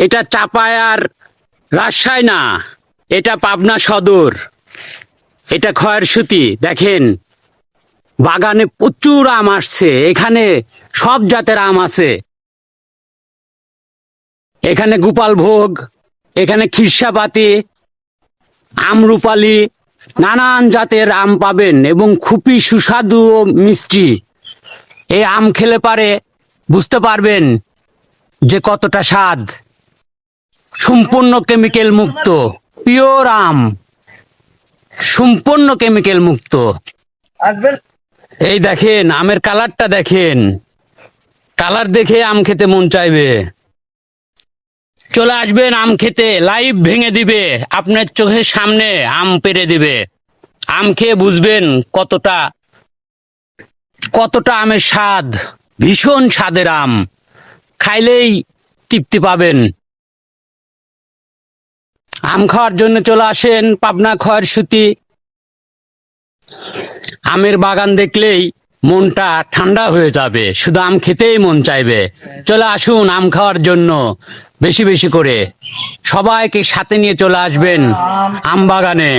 এটা চাপায়ার রাজশাহী না, এটা পাবনা সদর। এটা খয়েরসুতি। দেখেন বাগানে প্রচুর আম আসছে। এখানে সব জাতের আম আছে। এখানে গোপাল ভোগ, এখানে খিরসাপাতি, আমরুপালি, নানান জাতের আম পাবেন এবং খুবই সুস্বাদু ও মিষ্টি। এই আম খেলে পারে বুঝতে পারবেন যে কতটা স্বাদ। সম্পূর্ণ কেমিক্যাল মুক্ত, পিওর আম, সম্পূর্ণ কেমিক্যাল মুক্ত। এই দেখেন আমের কালারটা দেখেন, কালার দেখে আম খেতে মন চাইবে। চলে আসবেন আম খেতে, লাইভ ভেঙে দিবে, আপনার চোখের সামনে আম পেড়ে দিবে। আম খেয়ে বুঝবেন কতটা কতটা আমের স্বাদ। ভীষণ স্বাদের আম, খাইলেই তৃপ্তি পাবেন। আম খাওয়ার জন্য চলে আসেন পাবনা খয়েরসুতি। আমের বাগান দেখলেই মনটা ঠান্ডা হয়ে যাবে, শুধু আম খেতেই মন চাইবে। চলে আসুন আম খাওয়ার জন্য, বেশি বেশি করে সবাইকে সাথে নিয়ে চলে আসবেন আম বাগানে।